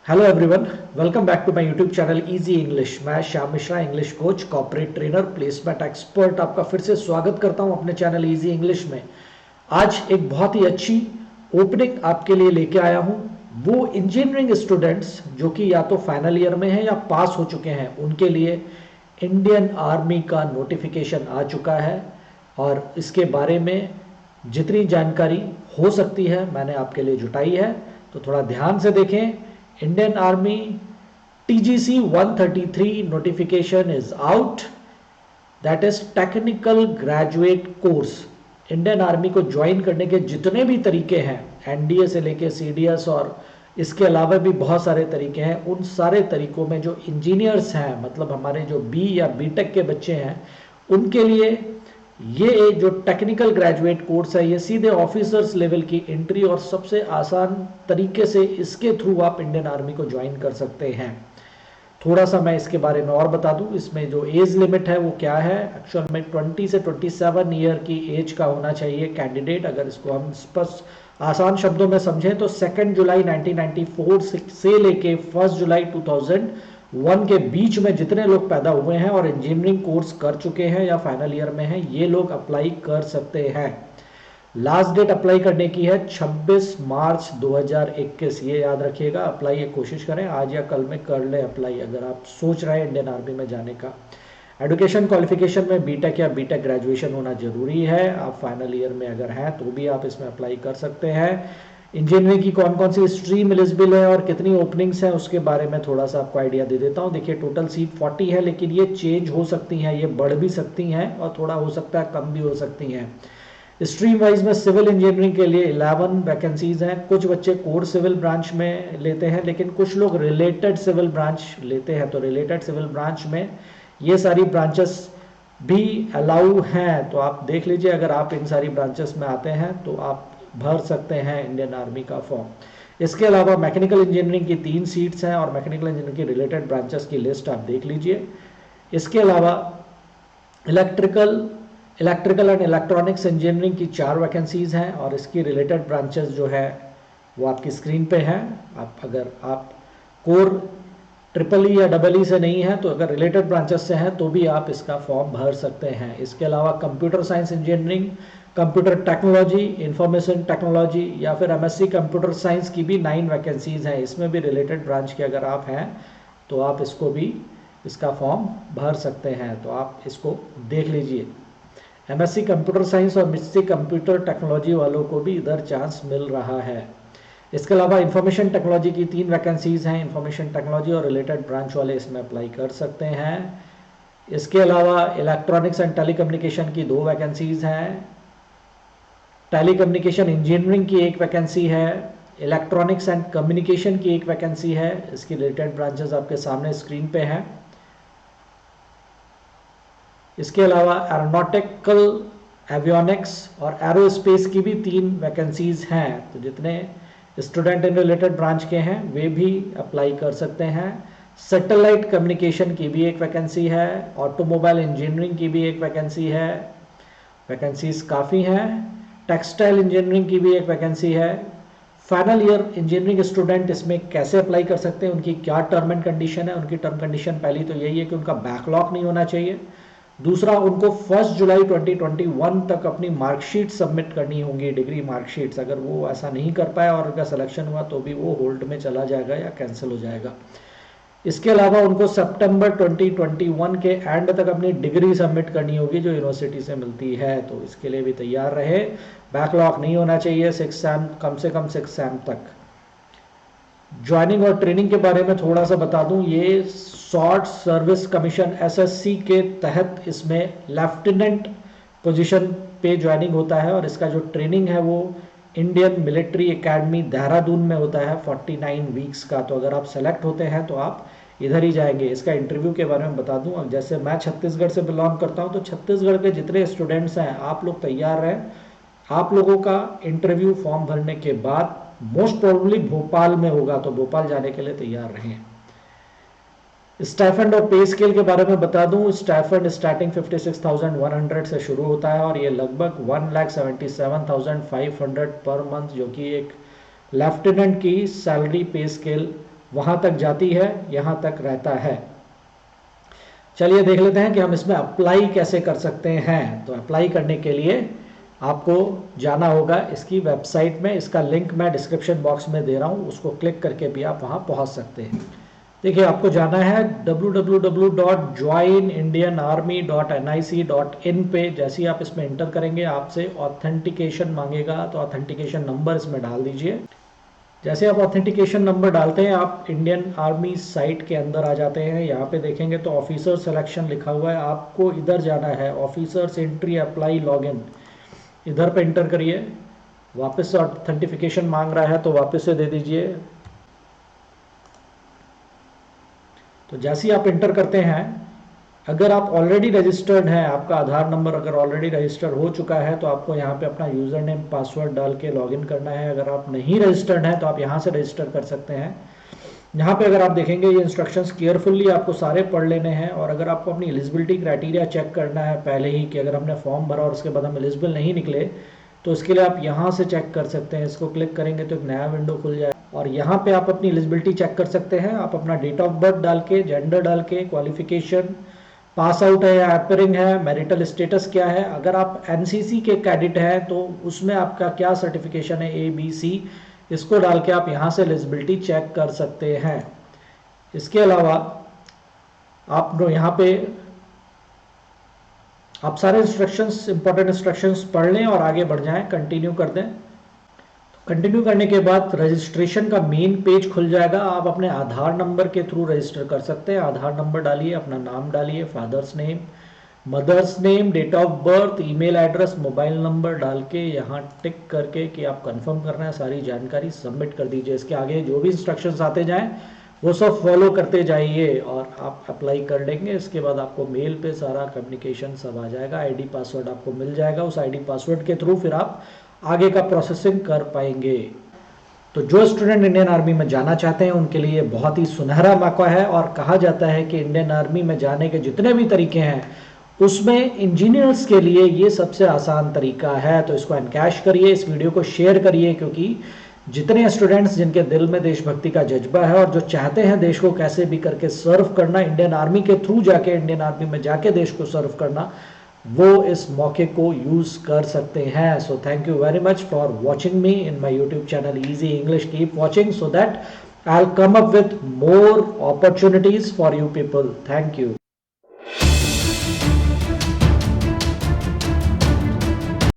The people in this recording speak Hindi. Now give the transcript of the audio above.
Hello everyone, welcome back to my YouTube channel easy English. मैं Shyam Mishra, English coach, corporate trainer, placement expert, आपका फिर से स्वागत करता हूं अपने चैनल इजी इंग्लिश में। आज एक बहुत ही अच्छी ओपनिंग आपके लिए लेके आया हूं। वो इंजीनियरिंग स्टूडेंट्स जो कि या तो फाइनल ईयर में हैं या पास हो चुके हैं, उनके लिए इंडियन आर्मी का नोटिफिकेशन आ चुका है और इसके बारे में जितनी जानकारी हो सकती है मैंने आपके लिए जुटाई है। तो थोड़ा ध्यान से देखें। Indian army TGC 133 notification is out, that is technical graduate course. Indian army को ज्वाइन करने के जितने भी तरीके हैं, NDA से लेके CDS और इसके अलावा भी बहुत सारे तरीके हैं, उन सारे तरीकों में जो इंजीनियर्स हैं, मतलब हमारे जो B या B.Tech के बच्चे हैं, उनके लिए ये एक जो टेक्निकल ग्रेजुएट कोर्स है, ये सीधे ऑफिसर्स लेवल की एंट्री और सबसे आसान तरीके से इसके थ्रू आप इंडियन आर्मी को ज्वाइन कर सकते हैं। थोड़ा सा मैं इसके बारे में और बता दूं, इसमें जो एज लिमिट है वो क्या है। एक्चुअल में 20 से 27 ईयर की एज का होना चाहिए कैंडिडेट। अगर इसको हम स्पष्ट आसान शब्दों में समझें तो 2 जुलाई 1994 से लेके 1 जुलाई 2001 के बीच में जितने लोग पैदा हुए हैं और इंजीनियरिंग कोर्स कर चुके हैं या फाइनल ईयर में हैं, ये लोग अप्लाई कर सकते हैं। लास्ट डेट अप्लाई करने की है 26 मार्च 2021। ये याद रखिएगा, अप्लाई ये कोशिश करें आज या कल में कर लें अप्लाई, अगर आप सोच रहे हैं इंडियन आर्मी में जाने का। एजुकेशन क्वालिफिकेशन में B.Tech या B.Tech ग्रेजुएशन होना जरूरी है। आप फाइनल ईयर में अगर हैं तो भी आप इसमें अप्लाई कर सकते हैं। इंजीनियरिंग की कौन कौन सी स्ट्रीम एलिजिबल है और कितनी ओपनिंग्स हैं उसके बारे में थोड़ा सा आपको आइडिया दे देता हूं। देखिए, टोटल सीट 40 है, लेकिन ये चेंज हो सकती हैं, ये बढ़ भी सकती हैं और थोड़ा हो सकता है कम भी हो सकती हैं। स्ट्रीम वाइज में सिविल इंजीनियरिंग के लिए 11 वैकेंसीज हैं। कुछ बच्चे कोर सिविल ब्रांच में लेते हैं, लेकिन कुछ लोग रिलेटेड सिविल ब्रांच लेते हैं। तो रिलेटेड सिविल ब्रांच में ये सारी ब्रांचेस भी अलाउ हैं। तो आप देख लीजिए, अगर आप इन सारी ब्रांचेस में आते हैं तो आप भर सकते हैं इंडियन आर्मी का फॉर्म। इसके अलावा मैकेनिकल इंजीनियरिंग की 3 सीट्स हैं और मैकेनिकल इंजीनियरिंग की रिलेटेड ब्रांचेस की लिस्ट आप देख लीजिए। इसके अलावा इलेक्ट्रिकल एंड इलेक्ट्रॉनिक्स इंजीनियरिंग की 4 वैकेंसीज हैं और इसकी रिलेटेड ब्रांचेस जो है वो आपकी स्क्रीन पे हैं। अगर आप कोर ट्रिपल या डबल से नहीं है तो अगर रिलेटेड ब्रांचेस से हैं तो भी आप इसका फॉर्म भर सकते हैं। इसके अलावा computer science engineering, computer technology, information technology या फिर MSc कंप्यूटर साइंस की भी 9 वैकेंसीज हैं। इसमें भी रिलेटेड ब्रांच के अगर आप हैं तो आप इसको भी इसका फॉर्म भर सकते हैं। तो आप इसको देख लीजिए। MSc कंप्यूटर साइंस और MSc कंप्यूटर टेक्नोलॉजी वालों को भी इधर चांस मिल रहा है। इसके अलावा इंफॉर्मेशन टेक्नोलॉजी की 3 वैकेंसीज हैं। इंफॉर्मेशन टेक्नोलॉजी और रिलेटेड ब्रांच वाले इसमें अप्लाई कर सकते हैं। इसके अलावा इलेक्ट्रॉनिक्स एंड टेलीकम्युनिकेशन की 2 वैकेंसीज हैं। टेलीकम्युनिकेशन इंजीनियरिंग की 1 वैकेंसी है। इलेक्ट्रॉनिक्स एंड कम्युनिकेशन की 1 वैकेंसी है। इसकी रिलेटेड ब्रांचेस आपके सामने स्क्रीन पे हैं। इसके अलावा एरोनॉटिकल, एवियोनिक्स और एरोस्पेस की भी 3 वैकेंसीज हैं। तो जितने स्टूडेंट इन रिलेटेड ब्रांच के हैं वे भी अप्लाई कर सकते हैं। सैटेलाइट कम्युनिकेशन की भी 1 वैकेंसी है। ऑटोमोबाइल इंजीनियरिंग की भी 1 वैकेंसी है। वैकेंसीज काफ़ी हैं। टेक्सटाइल इंजीनियरिंग की भी 1 वैकेंसी है। फाइनल ईयर इंजीनियरिंग स्टूडेंट इसमें कैसे अप्लाई कर सकते हैं, उनकी क्या टर्म एंड कंडीशन है। उनकी टर्म कंडीशन पहली तो यही है कि उनका बैकलॉग नहीं होना चाहिए। दूसरा, उनको 1 जुलाई 2021 तक अपनी मार्कशीट सबमिट करनी होंगी, डिग्री मार्कशीट्स। अगर वो ऐसा नहीं कर पाए और उनका सिलेक्शन हुआ तो भी वो होल्ड में चला जाएगा या कैंसिल हो जाएगा। इसके अलावा उनको सितंबर 2021 के एंड तक अपनी डिग्री सबमिट करनी होगी जो यूनिवर्सिटी से मिलती है। तो इसके लिए भी तैयार रहे। बैकलॉग नहीं होना चाहिए, 6 सैम, कम से कम 6 सैम तक। ज्वाइनिंग और ट्रेनिंग के बारे में थोड़ा सा बता दूं। ये शॉर्ट सर्विस कमीशन SSC के तहत इसमें लेफ्टिनेंट पोजीशन पे ज्वाइनिंग होता है और इसका जो ट्रेनिंग है वो इंडियन मिलिट्री एकेडमी देहरादून में होता है 49 वीक्स का। तो अगर आप सेलेक्ट होते हैं तो आप इधर ही जाएंगे। इसका इंटरव्यू के बारे में बता दूं, अब जैसे मैं छत्तीसगढ़ से बिलोंग करता हूं तो छत्तीसगढ़ के जितने स्टूडेंट्स हैं आप लोग तैयार रहें। आप लोगों का इंटरव्यू फॉर्म भरने के बाद मोस्ट प्रोबेबली भोपाल में होगा, तो भोपाल जाने के लिए तैयार रहें। स्टाइफंड और पे स्केल के बारे में बता दूं। स्टाइफंड स्टार्टिंग 56,100 से शुरू होता है और ये लगभग 1,77,500 पर मंथ, जो कि एक लेफ्टिनेंट की सैलरी पे स्केल वहाँ तक जाती है, यहाँ तक रहता है। चलिए देख लेते हैं कि हम इसमें अप्लाई कैसे कर सकते हैं। तो अप्लाई करने के लिए आपको जाना होगा इसकी वेबसाइट में, इसका लिंक मैं डिस्क्रिप्शन बॉक्स में दे रहा हूँ, उसको क्लिक करके भी आप वहाँ पहुँच सकते हैं। देखिए आपको जाना है www.joinindianarmy.nic.in पे। जैसे ही आप इसमें इंटर करेंगे आपसे ऑथेंटिकेशन मांगेगा, तो ऑथेंटिकेशन नंबर इसमें डाल दीजिए। जैसे आप ऑथेंटिकेशन नंबर डालते हैं आप इंडियन आर्मी साइट के अंदर आ जाते हैं। यहाँ पे देखेंगे तो ऑफिसर सिलेक्शन लिखा हुआ है, आपको इधर जाना है, ऑफिसर्स एंट्री अप्लाई लॉगिन, इधर पे इंटर करिए। वापस से ऑथेंटिफिकेशन मांग रहा है तो वापस से दे दीजिए। तो जैसे ही आप इंटर करते हैं, अगर आप ऑलरेडी रजिस्टर्ड हैं, आपका आधार नंबर अगर ऑलरेडी रजिस्टर्ड हो चुका है तो आपको यहाँ पे अपना यूज़र नेम पासवर्ड डाल के लॉगिन करना है। अगर आप नहीं रजिस्टर्ड हैं तो आप यहाँ से रजिस्टर कर सकते हैं। यहाँ पे अगर आप देखेंगे ये इंस्ट्रक्शंस केयरफुली आपको सारे पढ़ लेने हैं। और अगर आपको अपनी एलिजिबिलिटी क्राइटेरिया चेक करना है पहले ही कि अगर हमने फॉर्म भरा और उसके बाद हम एलिजिबल नहीं निकले, तो इसके लिए आप यहाँ से चेक कर सकते हैं। इसको क्लिक करेंगे तो एक नया विंडो खुल जाए और यहाँ पे आप अपनी एलिजिबिलिटी चेक कर सकते हैं। आप अपना डेट ऑफ बर्थ डाल के, जेंडर डाल के, क्वालिफिकेशन, पास आउट है या अपीयरिंग है, मैरिटल स्टेटस क्या है, अगर आप एनसीसी के कैडेट हैं तो उसमें आपका क्या सर्टिफिकेशन है, ABC, इसको डाल के आप यहाँ से एलिजिबिलिटी चेक कर सकते हैं। इसके अलावा आप यहाँ पे आप सारे इंस्ट्रक्शंस, इंपॉर्टेंट इंस्ट्रक्शंस पढ़ लें और आगे बढ़ जाएं, कंटिन्यू कर दें। कंटिन्यू करने के बाद रजिस्ट्रेशन का मेन पेज खुल जाएगा। आप अपने आधार नंबर के थ्रू रजिस्टर कर सकते हैं। आधार नंबर डालिए, अपना नाम डालिए, father's name, mother's name, date of birth, email address, mobile number डाल के यहाँ टिक करके कि आप कंफर्म करना है, सारी जानकारी सबमिट कर दीजिए। इसके आगे जो भी इंस्ट्रक्शंस आते जाएं वो सब फॉलो करते जाइए और आप अप्लाई कर लेंगे। इसके बाद आपको मेल पे सारा कम्युनिकेशन सब आ जाएगा, ID पासवर्ड आपको मिल जाएगा। उस ID पासवर्ड के थ्रू फिर आप आगे का प्रोसेसिंग कर पाएंगे। तो जो स्टूडेंट इंडियन आर्मी में जाना चाहते हैं उनके लिए बहुत ही सुनहरा मौका है। और कहा जाता है कि इंडियन आर्मी में जाने के जितने भी तरीके हैं उसमें इंजीनियर्स के लिए ये सबसे आसान तरीका है। तो इसको एनकैश करिए, इस वीडियो को शेयर करिए, क्योंकि जितने स्टूडेंट्स जिनके दिल में देशभक्ति का जज्बा है और जो चाहते हैं देश को कैसे भी करके सर्व करना, इंडियन आर्मी के थ्रू जाके, इंडियन आर्मी में जाके देश को सर्व करना, वो इस मौके को यूज कर सकते हैं। So thank you very much for watching me in my YouTube channel easy English. Keep watching so that I'll come up with more opportunities for you people. Thank you.